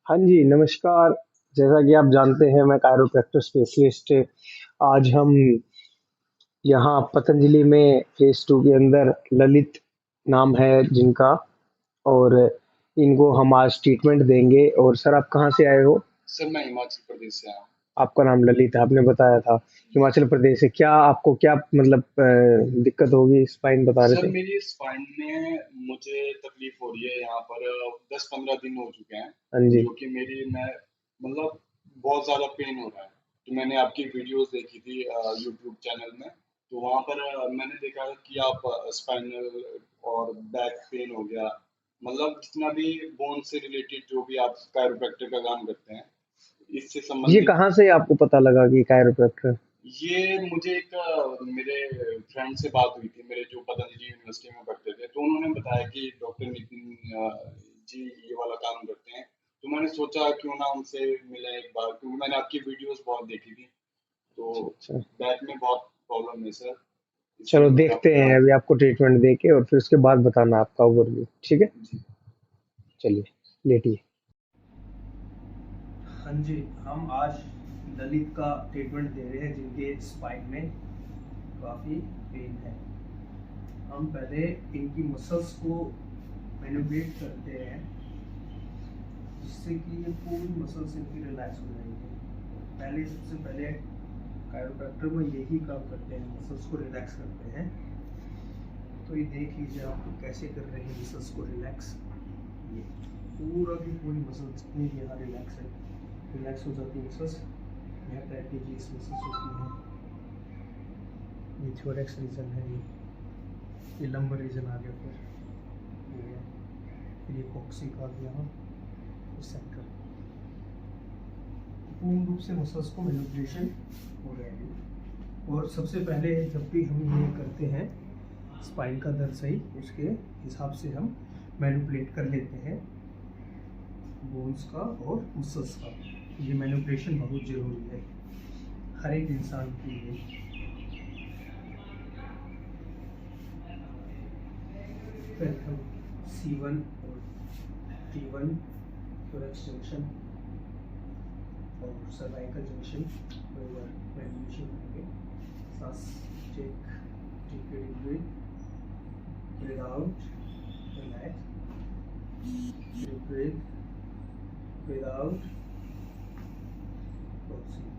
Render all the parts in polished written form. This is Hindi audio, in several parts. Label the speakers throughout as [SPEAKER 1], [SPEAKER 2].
[SPEAKER 1] हाँ जी, नमस्कार। जैसा कि आप जानते हैं मैं कायरोप्रैक्टर स्पेशलिस्ट। आज हम यहाँ पतंजलि में फ़ेज़ 2 के अंदर ललित नाम है जिनका, और इनको हम आज ट्रीटमेंट देंगे। और सर आप कहाँ से आए हो?
[SPEAKER 2] सर मैं हिमाचल प्रदेश से आया हूँ।
[SPEAKER 1] आपका नाम ललित है, आपने बताया था। हिमाचल प्रदेश से। क्या आपको क्या मतलब दिक्कत होगी? स्पाइन बता
[SPEAKER 2] सर
[SPEAKER 1] रहे थे।
[SPEAKER 2] मेरी स्पाइन में मुझे तकलीफ हो रही है यहाँ पर 10-15 दिन हो चुके हैं,
[SPEAKER 1] हाँ जी।
[SPEAKER 2] जो कि मेरी मैं मतलब बहुत ज़्यादा पेन हो रहा है। तो मैंने आपकी वीडियोस देखी थी यूट्यूब चैनल में, तो वहाँ पर मैंने देखा कि आप स्पाइनल और बैक पेन हो गया, मतलब जितना भी बोन से रिलेटेड जो भी आप कायरोप्रैक्टर का काम करते हैं, इससे
[SPEAKER 1] ये
[SPEAKER 2] संबंधित।
[SPEAKER 1] कहाँ से आपको पता लगा कि कायरोप्रैक्टर?
[SPEAKER 2] ये मुझे एक मेरे फ्रेंड से बात हुई थी, मेरे जो पतंजलि यूनिवर्सिटी में पढ़ते थे, तो उन्होंने बताया कि डॉक्टर नितिन जी ये वाला काम करते हैं। तो मैंने सोचा क्यों ना उनसे मिले एक बार, क्योंकि मैंने आपकी वीडियोस बहुत देखी थी। तो
[SPEAKER 1] अच्छा, अच्छा।
[SPEAKER 2] बैक में बहुत प्रॉब्लम है सर,
[SPEAKER 1] चलो
[SPEAKER 2] इसलिए मैंने
[SPEAKER 1] देखते
[SPEAKER 2] आपको
[SPEAKER 1] हैं
[SPEAKER 2] कॉल
[SPEAKER 1] अभी
[SPEAKER 2] किया।
[SPEAKER 1] आपको ट्रीटमेंट देके, और फिर उसके बाद बताना आपका ओवरव्यू, ठीक है?
[SPEAKER 2] जी।
[SPEAKER 1] चलिए, लेटिए।
[SPEAKER 3] हाँ जी, हम आज ललित का ट्रीटमेंट दे रहे हैं जिनके स्पाइन में काफ़ी पेन है। हम पहले इनकी मसल्स को मैनिपुलेट करते हैं जिससे कि ये पूरी मसल्स इनकी रिलैक्स हो जाएंगी। सबसे पहले कायरोप्रैक्टर में यही काम करते हैं, मसल्स को रिलैक्स करते हैं। तो ये देख लीजिए आप कैसे कर रहे हैं मसल्स को रिलैक्स। ये पूरा की पूरी मसल्स यहाँ रिलैक्स है, रिलैक्स हो जाती है मसल्स। यहाँ ट्रैपेजियस मसल्स होती हैं, ये थोरैक्स रीजन है, ये लंबर रीजन आ गया, फिर ये कॉक्सिक आ गया, सेंट्रल। पूर्ण रूप से मसल्स को मैनिपुलेशन हो रहा है। और सबसे पहले जब भी हम ये करते हैं स्पाइन का दर्द सही, उसके हिसाब से हम मैनिपुलेट कर लेते हैं बोन्स का और मसल्स का। ये मैनिपुलेशन बहुत ज़रूरी है हर एक इंसान के लिए। फिर हम C1 और T1 थोरैक्स जंक्शन और सर्वाइकल जंक्शन मैनिपुलेशन करेंगे। सांस check, take it in, breathe out, relax, breathe, breathe out, exhale.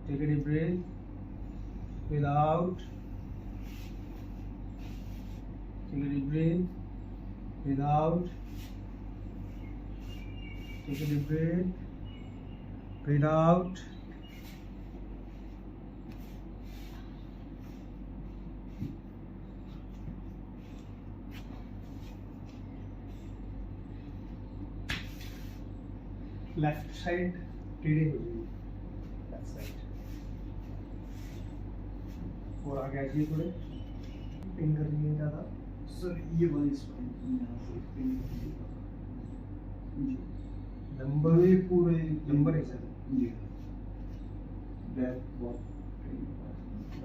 [SPEAKER 3] Take a deep breath, breathe out, take a deep breath, breathe out, take a deep breath, breathe out. Left side टेढ़े हो जाइए, लेफ्ट साइड। और आगे आ जाइए, थोड़े पेन कर रही है ज़्यादा।
[SPEAKER 2] सर ये वाली स्पाइन यहाँ से पेन कर रही है। जी।
[SPEAKER 3] नंबर
[SPEAKER 2] ये पूरे
[SPEAKER 3] नंबर रीजन,
[SPEAKER 2] जी बैक बहुत पेन।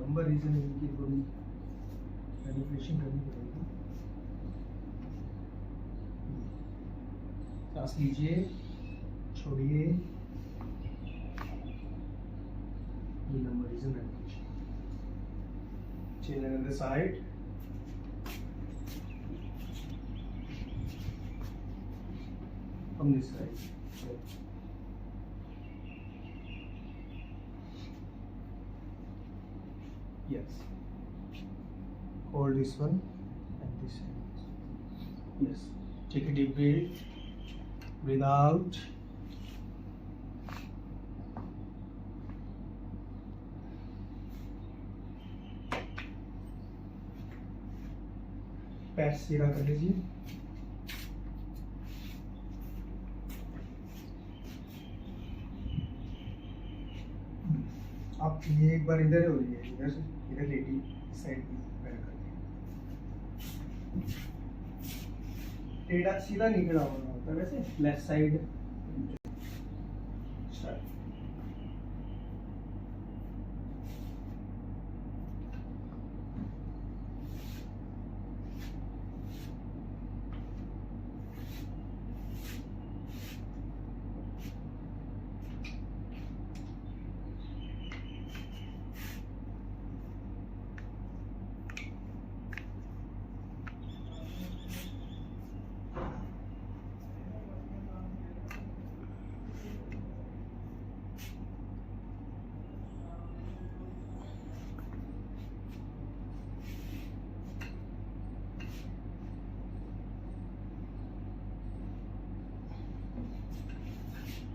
[SPEAKER 3] नंबर रीजन इनकी थोड़ी मैनिपुलेशन करनी पड़ेगी। सांस लीजिए, छोड़िए, ये lumbar region manipulation. Chin on the side, from this side. Yes. Hold this one and this hand. Yes. Take a deep breath. Breathe out. पैर सीधा कर लीजिए। आप ये एक बार इधर हो जाइए, इधर से इधर लेटी साइड में पैर करके। टेढ़ा सीधा नहीं खड़ा होना होता, वैसे लेफ्ट साइड। स्टार्ट।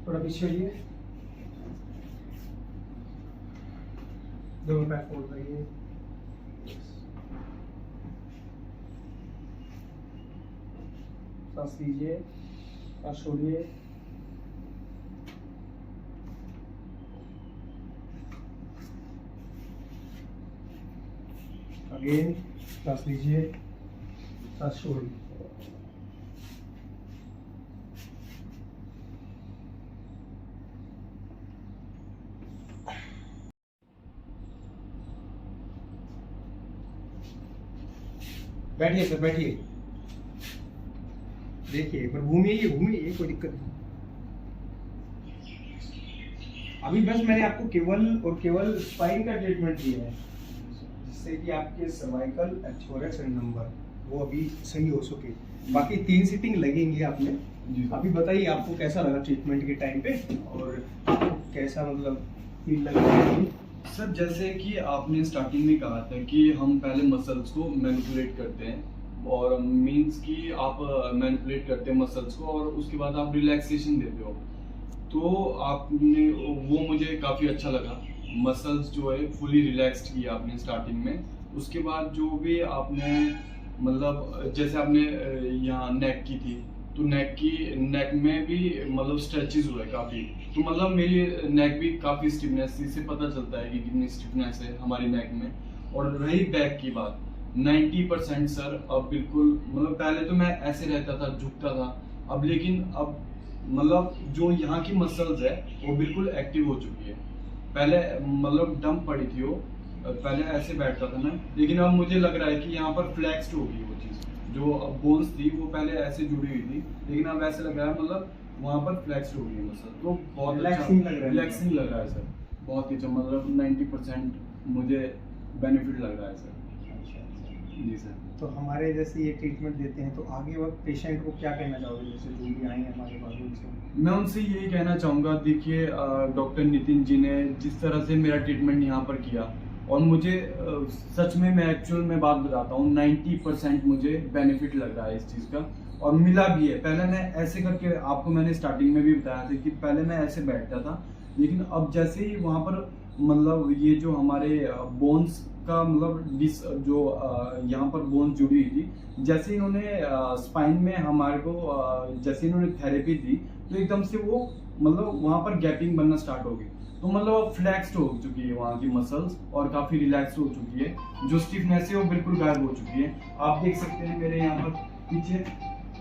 [SPEAKER 3] थोड़ा पीछे होइए, दोनों पैर फोल्ड करिए, सांस लीजिए, सांस छोड़िए, अगेन सांस लीजिए, सांस छोड़िए। बैठिए सर, बैठिए, देखिए पर घूमिए, घूमिए, कोई दिक्कत नहीं। अभी बस मैंने आपको केवल और केवल स्पाइन का ट्रीटमेंट दिया है, जिससे कि आपके सर्वाइकल, थोरैक्स एंड नंबर वो अभी सही हो सके। बाकी 3 सीटिंग लगेंगी आपने। अभी बताइए आपको कैसा लगा ट्रीटमेंट के टाइम पे, और आपको कैसा मतलब फील लग रहा है?
[SPEAKER 2] सर जैसे कि आपने स्टार्टिंग में कहा था कि हम पहले मसल्स को मैनिपुलेट करते हैं, और मींस कि आप मैनिपुलेट करते हैं मसल्स को और उसके बाद आप रिलैक्सेशन देते हो, तो आपने वो मुझे काफ़ी अच्छा लगा। मसल्स जो है फुली रिलैक्स्ड किया आपने स्टार्टिंग में। उसके बाद जो भी आपने मतलब जैसे आपने यहाँ नेक की थी, तो नेक में भी मतलब स्ट्रेचेस हुए काफ़ी, तो मतलब मेरी नेक भी काफ़ी स्टिफनेस थी, इससे पता चलता है कि कितनी स्टिफनेस है हमारी नेक में। और रही बैक की बात, 90% सर अब बिल्कुल मतलब पहले तो मैं ऐसे रहता था, झुकता था, अब लेकिन अब मतलब जो यहाँ की मसल्स है वो बिल्कुल एक्टिव हो चुकी है। पहले मतलब डंप पड़ी थी वो, पहले ऐसे बैठता था मैं, लेकिन अब मुझे लग रहा है कि यहाँ पर फ्लैक्स्ड हो गई वो चीज़, जो बोन्स थी वो पहले ऐसे जुड़ी हुई थी, लेकिन अब ऐसे लग रहा है मतलब वहाँ पर फ्लैक्स्ड हो गई है मसल, तो बहुत
[SPEAKER 3] रिलैक्सिंग लग रहा है।
[SPEAKER 2] रिलैक्सिंग लग रहा है सर, बहुत ही अच्छा, मतलब 90% मुझे बेनिफिट लग रहा है सर। जी सर।
[SPEAKER 3] तो हमारे जैसे ये ट्रीटमेंट देते हैं, तो आगे वक्त पेशेंट को क्या कहना चाहोगे, जैसे जो भी आए हैं हमारे पास उनसे?
[SPEAKER 2] मैं उनसे यही कहना चाहूँगा, देखिए डॉक्टर नितिन जी ने जिस तरह से मेरा ट्रीटमेंट यहाँ पर किया, और मुझे सच में मैं एक्चुअल में बात बताता हूँ, 90% मुझे बेनिफिट लग रहा है इस चीज़ का, और मिला भी है। पहले मैं ऐसे करके, आपको मैंने स्टार्टिंग में भी बताया था कि पहले मैं ऐसे बैठता था, लेकिन अब जैसे ही वहाँ पर मतलब ये जो हमारे बोन्स का मतलब जो यहाँ पर बोन्स जुड़ी हुई थी, जैसे इन्होंने स्पाइन में हमारे को जैसे इन्होंने थेरेपी दी, तो एकदम से वो मतलब वहाँ पर गैपिंग बनना स्टार्ट हो गई, तो मतलब फ्लैक्स्ड हो चुकी है वहाँ की मसल्स, और काफ़ी रिलैक्स हो चुकी है, जो स्टिफनेस है वो बिल्कुल गायब हो चुकी है। आप देख सकते हैं मेरे यहाँ पर पीछे,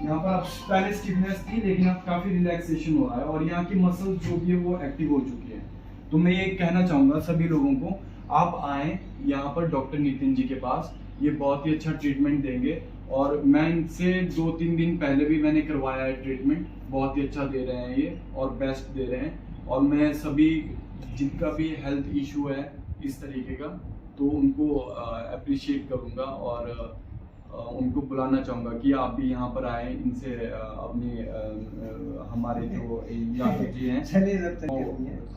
[SPEAKER 2] यहाँ पर पहले स्टिफनेस थी, लेकिन अब काफ़ी रिलैक्सेशन हो रहा है, और यहाँ की मसल्स जो भी है वो एक्टिव हो चुकी है। तो मैं ये कहना चाहूँगा सभी लोगों को, आप आएँ यहाँ पर डॉक्टर नितिन जी के पास, ये बहुत ही अच्छा ट्रीटमेंट देंगे, और मैं इनसे 2-3 दिन पहले भी मैंने करवाया है ट्रीटमेंट, बहुत ही अच्छा दे रहे हैं ये, और बेस्ट दे रहे हैं। और मैं सभी जिनका भी हेल्थ इशू है इस तरीके का, तो उनको अप्रिशिएट करूँगा, और उनको बुलाना चाहूँगा कि आप भी यहाँ पर आए, इनसे अपनी हमारे जो यहाँ जी हैं।
[SPEAKER 3] चलिए जब तक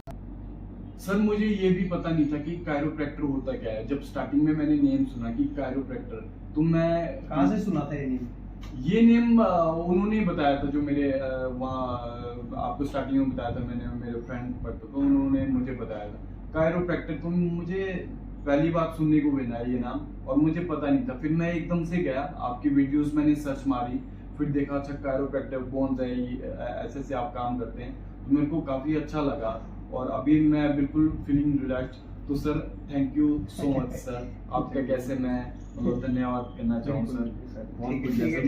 [SPEAKER 2] सर मुझे ये भी पता नहीं था कि कायरोप्रैक्टर होता क्या है। जब स्टार्टिंग में मैंने नेम सुना कि कायरोप्रैक्टर, तो मैं
[SPEAKER 3] कहाँ से सुना था ये नेम?
[SPEAKER 2] ये नेम उन्होंने बताया था, जो मेरे वहाँ आपको स्टार्टिंग में बताया था मैंने, मेरे फ्रेंड पढ़ता, तो उन्होंने मुझे बताया था कायरोप्रैक्टर। तो मुझे पहली बात सुनने को मिला ये नाम, और मुझे पता नहीं था। फिर मैं एकदम से गया, आपकी वीडियोस मैंने सर्च मारी, फिर देखा अच्छा कायरोप्रैक्टर बोन्स है, ऐसे ऐसे आप काम करते हैं, तो मेरे को काफ़ी अच्छा लगा, और अभी मैं बिल्कुल फीलिंग रिलैक्स्ड। तो sir thank you so much sir, आपका कैसे मैं मतलब धन्यवाद करना चाहूँ सर, बहुत बढ़िया सर।